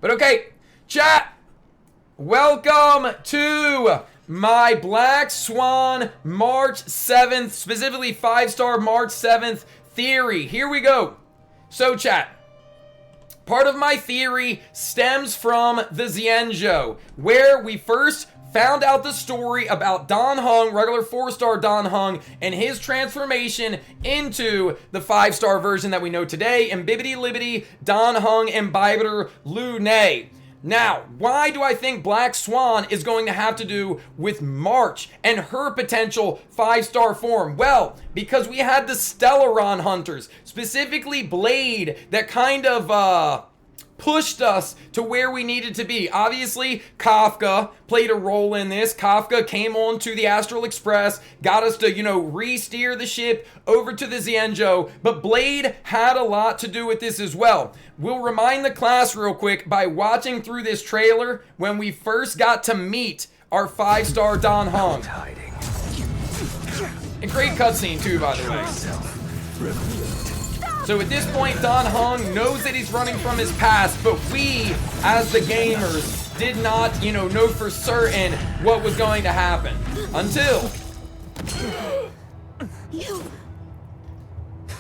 But okay, chat, welcome to my Black Swan March 7th, specifically 5-star March 7th theory. Here we go. So chat, part of my theory stems from the Xianzhou, where we first found out the story about Dan Heng, regular 4-star Dan Heng, and his transformation into the 5-star version that we know today, and Bibbidi Libbidi Dan Heng Imbibitor Lunay. Now, why do I think Black Swan is going to have to do with March and her potential 5-star form? Well, because we had the Stellaron Hunters, specifically Blade, that kind of pushed us to where we needed to be. Obviously, Kafka played a role in this. Kafka came on to the Astral Express, got us to, re-steer the ship over to the Xianzhou, but Blade had a lot to do with this as well. We'll remind the class real quick by watching through this trailer when we first got to meet our 5-star Dan Heng. A great cutscene too, by the way. So at this point, Dan Heng knows that he's running from his past, but we, as the gamers, did not, know for certain what was going to happen. Until...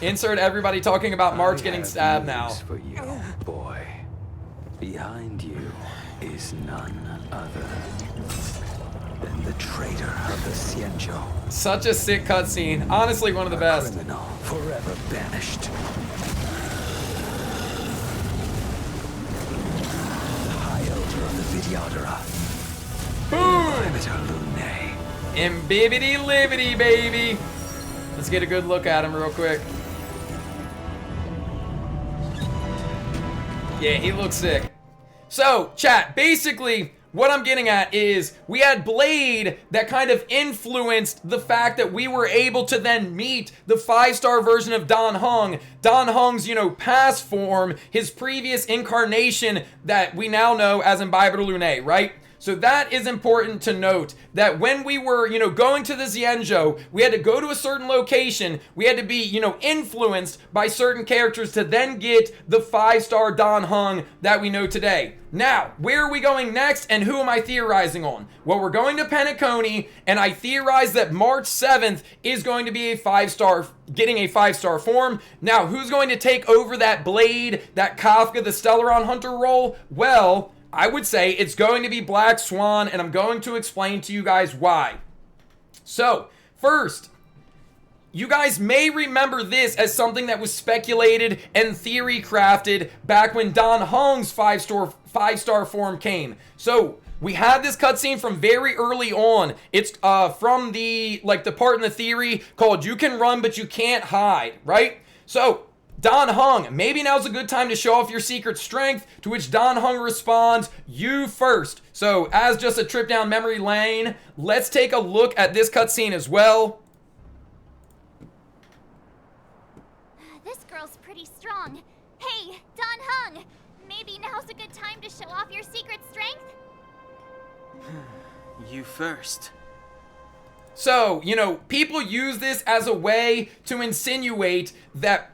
Insert everybody talking about March getting stabbed now. For you, boy. Behind you is none other than the traitor of the Xianzhou. Such a sick cutscene. Honestly, one of the best. Criminal forever banished. High Elder of the Videodora. Boom! Imbibitor Lunay. Imbibbidi Libbidi, baby. Let's get a good look at him real quick. Yeah, he looks sick. So, chat, basically, what I'm getting at is we had Blade that kind of influenced the fact that we were able to then meet the 5-star version of Dan Heng. Dan Heng's, past form, his previous incarnation that we now know as Imbibitor Lunay, right? So that is important to note, that when we were, going to the Xianzhou, we had to go to a certain location, we had to be, influenced by certain characters to then get the 5-star Dan Heng that we know today. Now, where are we going next, and who am I theorizing on? Well, we're going to Penacony, and I theorize that March 7th is going to be getting a 5-star form. Now, who's going to take over that Blade, that Kafka, the Stellaron Hunter role? Well, I would say it's going to be Black Swan, and I'm going to explain to you guys why. So, first, you guys may remember this as something that was speculated and theory crafted back when Dan Heng's 5-star form came. So, we had this cutscene from very early on. It's from the part in the theory called "You Can Run But You Can't Hide," right? So, Dan Heng, maybe now's a good time to show off your secret strength, to which Dan Heng responds, "You first." So, as just a trip down memory lane, let's take a look at this cutscene as well. This girl's pretty strong. Hey, Dan Heng, maybe now's a good time to show off your secret strength? You first. So, people use this as a way to insinuate that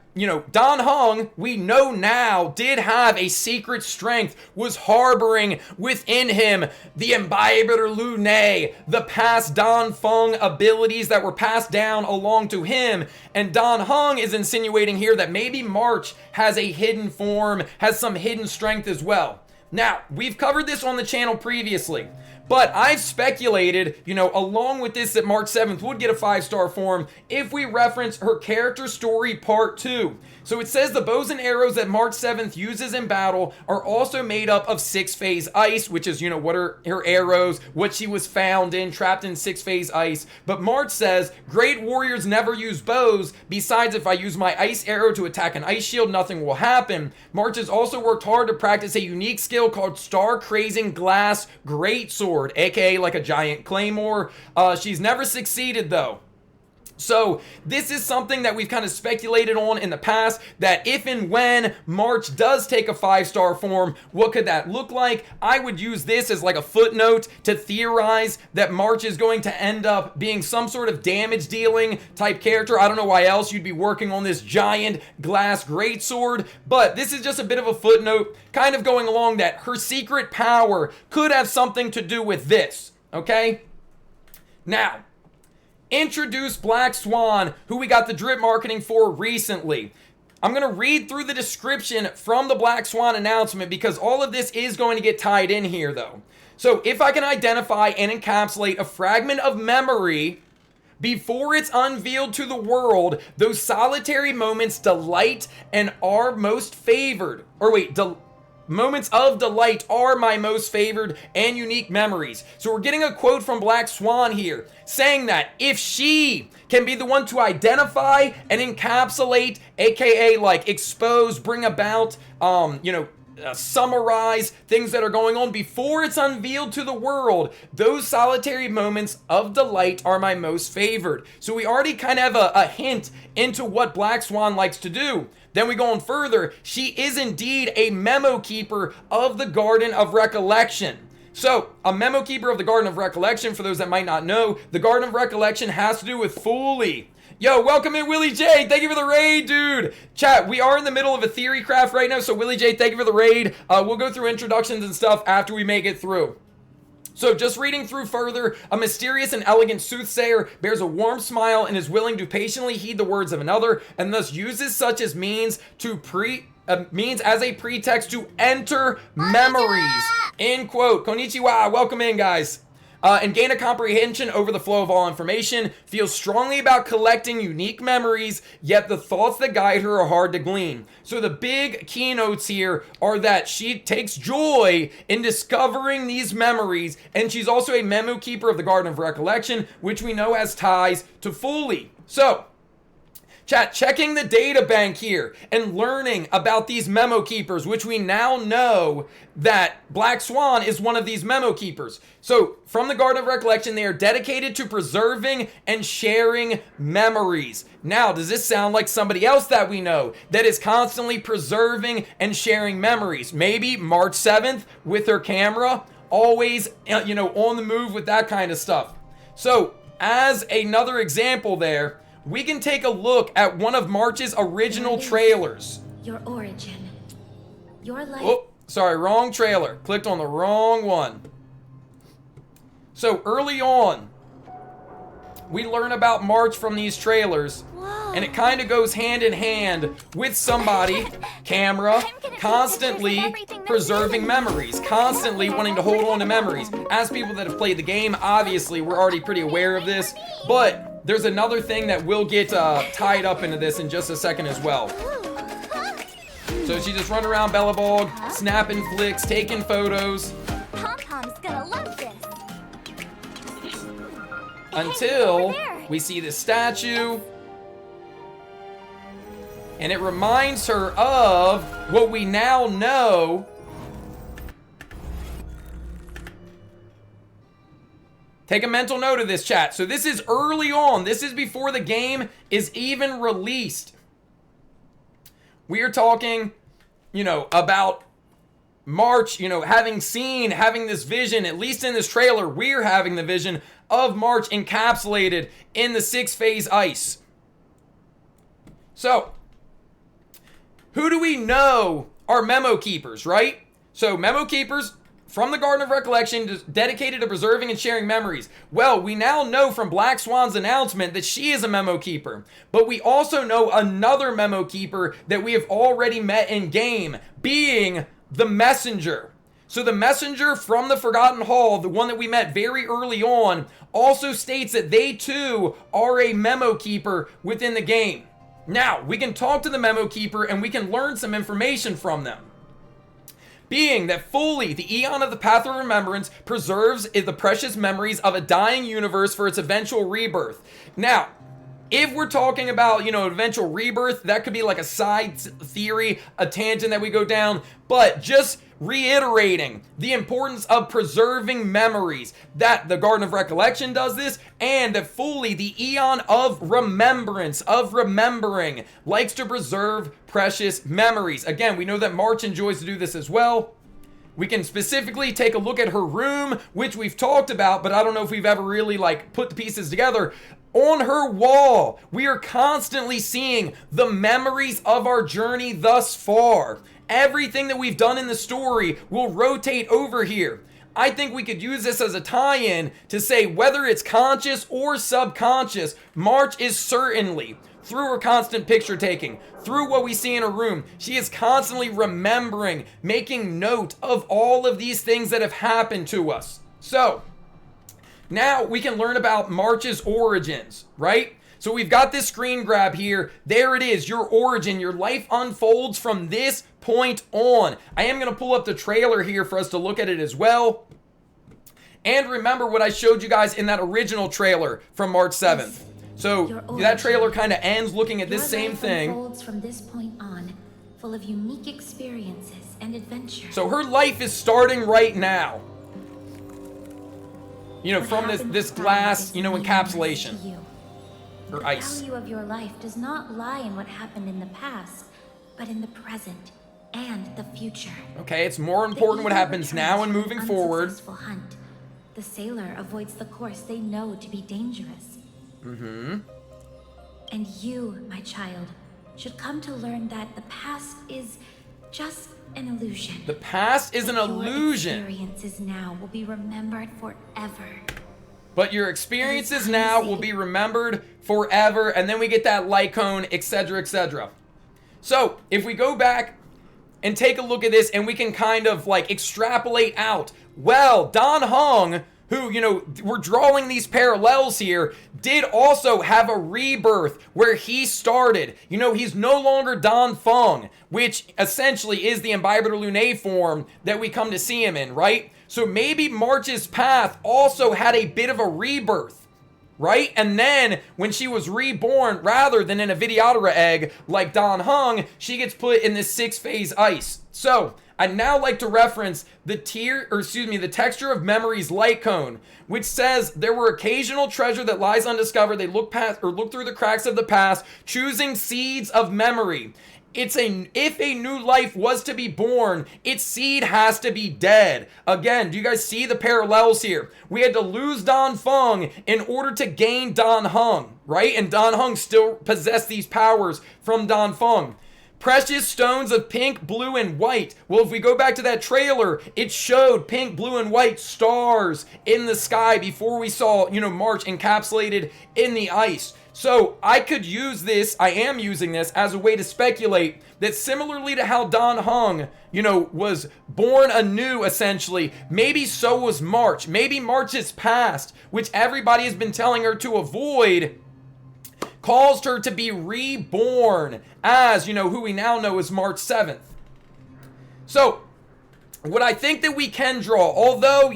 Dan Heng, we know now, did have a secret strength, was harboring within him the Imbibitor Lunay, the past Dan Feng abilities that were passed down along to him. And Dan Heng is insinuating here that maybe March has a hidden form, has some hidden strength as well. Now, we've covered this on the channel previously, but I've speculated, along with this, that March 7th would get a 5-star form if we reference her character story part 2. So it says the bows and arrows that March 7th uses in battle are also made up of 6-phase ice, which is, what are her arrows, what she was found in, trapped in 6-phase ice. But March says, great warriors never use bows. Besides, if I use my ice arrow to attack an ice shield, nothing will happen. March has also worked hard to practice a unique skill called Star Crazing Glass Greatsword, aka like a giant claymore. She's never succeeded though. So this is something that we've kind of speculated on in the past, that if and when March does take a 5-star form, what could that look like? I would use this as like a footnote to theorize that March is going to end up being some sort of damage dealing type character. I don't know why else you'd be working on this giant glass greatsword, but this is just a bit of a footnote kind of going along that her secret power could have something to do with this, okay? Now, introduce Black Swan, who we got the drip marketing for recently. I'm going to read through the description from the Black Swan announcement because all of this is going to get tied in here though. So if I can identify and encapsulate a fragment of memory before it's unveiled to the world, those solitary moments delight and are most favored. Moments of delight are my most favored and unique memories. So we're getting a quote from Black Swan here saying that if she can be the one to identify and encapsulate, aka like expose, bring about, summarize things that are going on before it's unveiled to the world, those solitary moments of delight are my most favored. So we already kind of have a hint into what Black Swan likes to do. Then we go on further. She is indeed a memo keeper of the Garden of Recollection. So, a memo keeper of the Garden of Recollection, for those that might not know, the Garden of Recollection has to do with Foley. Yo, welcome in, Willie J. Thank you for the raid, dude. Chat, we are in the middle of a theory craft right now, so Willie J, thank you for the raid. We'll go through introductions and stuff after we make it through. So just reading through further, a mysterious and elegant soothsayer bears a warm smile and is willing to patiently heed the words of another, and thus uses such as means as a pretext to enter memories. End quote. Konnichiwa. Welcome in, guys. And gain a comprehension over the flow of all information, feels strongly about collecting unique memories, yet the thoughts that guide her are hard to glean. So the big keynotes here are that she takes joy in discovering these memories, and she's also a memo keeper of the Garden of Recollection, which we know has ties to Foley. So, chat, checking the data bank here and learning about these memo keepers, which we now know that Black Swan is one of these memo keepers. So from the Garden of Recollection, they are dedicated to preserving and sharing memories. Now, does this sound like somebody else that we know that is constantly preserving and sharing memories? Maybe March 7th with her camera, always, on the move with that kind of stuff. So as another example there, we can take a look at one of March's original trailers. Your origin. Your life. Oh, sorry, wrong trailer. Clicked on the wrong one. So early on, we learn about March from these trailers. Whoa. And it kind of goes hand in hand with somebody, camera, constantly preserving memories, constantly wanting to hold on to memories. As people that have played the game, obviously, we're already pretty aware of this, but there's another thing that will get tied up into this in just a second as well. So she just run around Bellabog, snapping flicks, taking photos. Pom-Pom's gonna love this. Until we see the statue. And it reminds her of what we now know. Take a mental note of this, chat. So this is early on. This is before the game is even released. We are talking, about March, having this vision, at least in this trailer, we're having the vision of March encapsulated in the 6-phase ice. So, who do we know are memo keepers, right? So, memo keepers from the Garden of Recollection, dedicated to preserving and sharing memories. Well, we now know from Black Swan's announcement that she is a memo keeper. But we also know another memo keeper that we have already met in game, being the Messenger. So the Messenger from the Forgotten Hall, the one that we met very early on, also states that they too are a memo keeper within the game. Now, we can talk to the memo keeper and we can learn some information from them. Being that Foley, the Eon of the Path of Remembrance, preserves the precious memories of a dying universe for its eventual rebirth. Now, If we're talking about, eventual rebirth, that could be like a side theory, a tangent that we go down, but just reiterating the importance of preserving memories, that the Garden of Recollection does this, and that fully the Eon of Remembrance, of remembering, likes to preserve precious memories. Again, we know that March enjoys to do this as well. We can specifically take a look at her room, which we've talked about, but I don't know if we've ever really put the pieces together. On her wall, we are constantly seeing the memories of our journey thus far. Everything that we've done in the story will rotate over here. I think we could use this as a tie-in to say whether it's conscious or subconscious, March is certainly, through her constant picture taking, through what we see in her room, she is constantly remembering, making note of all of these things that have happened to us. So, now we can learn about March's origins, right? So we've got this screen grab here. There it is, your origin. Your life unfolds from this point on. I am going to pull up the trailer here for us to look at it as well. And remember what I showed you guys in that original trailer from March 7th. So that trailer kind of ends looking at this same thing. Unfolds from this point on, full of unique experiences and adventure. So her life is starting right now. From this glass, encapsulation. Or ice. The value of your life does not lie in what happened in the past, but in the present and the future. Okay, it's more important what happens now and moving forward. Hunt. The sailor avoids the course they know to be dangerous. Mm-hmm. And you, my child, should come to learn that the past is just an illusion. The past is an illusion. Your experiences now will be remembered forever. But your experiences now will be remembered forever, and then we get that light cone, etc., etc. So, if we go back and take a look at this, and we can kind of extrapolate out, well, Dan Heng, who, we're drawing these parallels here, did also have a rebirth where he started. He's no longer Dan Feng, which essentially is the Imbibitor Lunae form that we come to see him in, right? So maybe March's path also had a bit of a rebirth, right? And then when she was reborn, rather than in a Vidyadhara egg like Dan Heng, she gets put in this 6-phase ice. So I'd now like to reference the Texture of Memories light cone, which says there were occasional treasure that lies undiscovered. They look through the cracks of the past, choosing seeds of memory. If a new life was to be born, its seed has to be dead. Again, do you guys see the parallels here? We had to lose Dan Feng in order to gain Dan Heng, right? And Dan Heng still possessed these powers from Dan Feng. Precious stones of pink, blue, and white. Well, if we go back to that trailer, it showed pink, blue, and white stars in the sky before we saw, March encapsulated in the ice. So I could use this, I am using this as a way to speculate that similarly to how Dan Heng, was born anew essentially, maybe so was March. Maybe March's past, which everybody has been telling her to avoid, caused her to be reborn as, who we now know as March 7th. So, what I think that we can draw, although,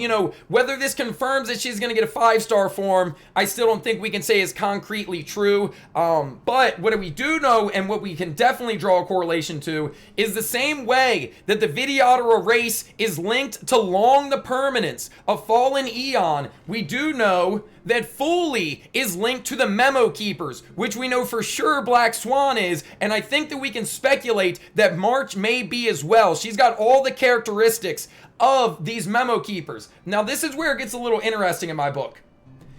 whether this confirms that she's going to get a 5-star form, I still don't think we can say is concretely true. But what we do know, and what we can definitely draw a correlation to, is the same way that the Vidyadhara race is linked to Long the Permanence, a fallen eon. We do know that Foley is linked to the Memo Keepers, which we know for sure Black Swan is, and I think that we can speculate that March may be as well. She's got all the characteristics of these Memo Keepers. Now, this is where it gets a little interesting in my book.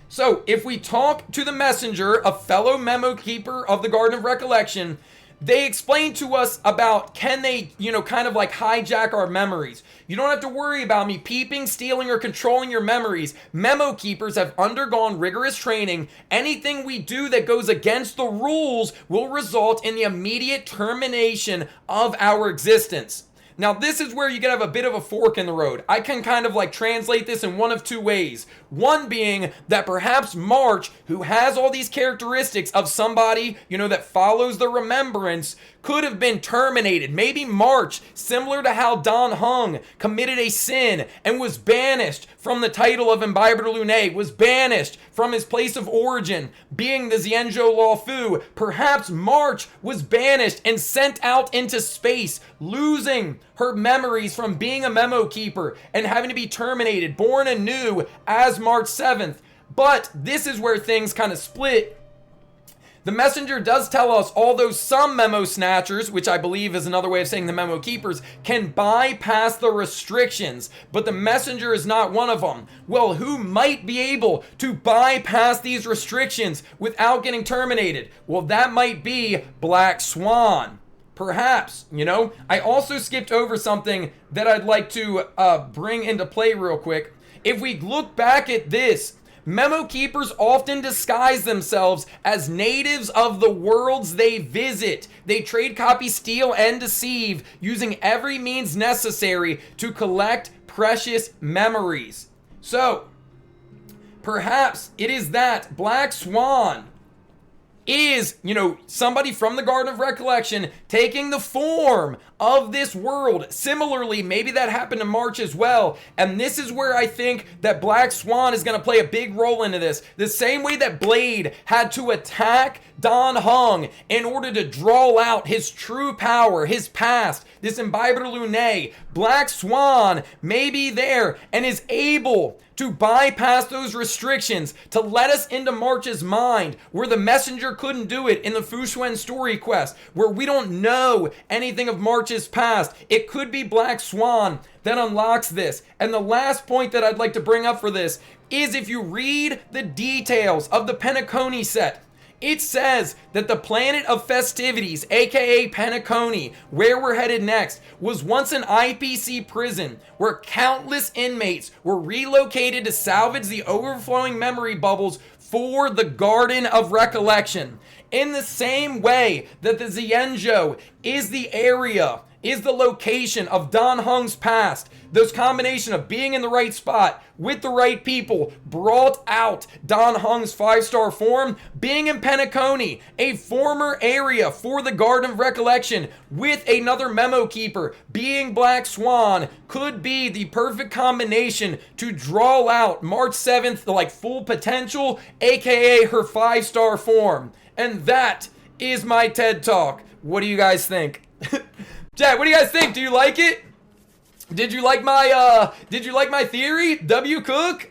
So, if we talk to the messenger, a fellow Memo Keeper of the Garden of Recollection, they explain to us about, can they, kind of hijack our memories. You don't have to worry about me peeping, stealing, or controlling your memories. Memo Keepers have undergone rigorous training. Anything we do that goes against the rules will result in the immediate termination of our existence. Now, this is where you can have a bit of a fork in the road. I can kind of like translate this in one of two ways. One being that perhaps March, who has all these characteristics of somebody, that follows the remembrance, could have been terminated. Maybe March, similar to how Dan Heng committed a sin and was banished from the title of Imbiber Lunae, was banished from his place of origin, being the Xianzhou Lao Fu. Perhaps March was banished and sent out into space, losing her memories from being a memo keeper and having to be terminated, born anew as March 7th. But this is where things kind of split. The messenger does tell us, although some memo snatchers, which I believe is another way of saying the memo keepers, can bypass the restrictions, but the messenger is not one of them. Well, who might be able to bypass these restrictions without getting terminated? Well, that might be Black Swan. Perhaps, I also skipped over something that I'd like to bring into play real quick. If we look back at this, memo keepers often disguise themselves as natives of the worlds they visit. They trade, copy, steal, and deceive, using every means necessary to collect precious memories. So, perhaps it is that Black Swan is, somebody from the Garden of Recollection taking the form of this world. Similarly, maybe that happened to March as well. And this is where I think that Black Swan is going to play a big role into this. The same way that Blade had to attack Dan Heng in order to draw out his true power, his past, this Imbiber Lunae. Black Swan may be there and is able to bypass those restrictions, to let us into March's mind, where the messenger couldn't do it in the Fu Xuan story quest, where we don't know anything of March's past. It could be Black Swan that unlocks this. And the last point that I'd like to bring up for this is, if you read the details of the Penacony set, it says that the planet of festivities, aka Penacony, where we're headed next, was once an IPC prison where countless inmates were relocated to salvage the overflowing memory bubbles for the Garden of Recollection. In the same way that the Xianzhou is the area, is the location of Dan Heng's past, this combination of being in the right spot with the right people brought out Dan Heng's 5-star form. Being in Penacony, a former area for the Garden of Recollection with another memo keeper, being Black Swan, could be the perfect combination to draw out March 7th, like full potential, aka her 5-star form. And that is my TED Talk. What do you guys think? Chat, what do you guys think? Do you like it? Did you like my theory? W. Cook?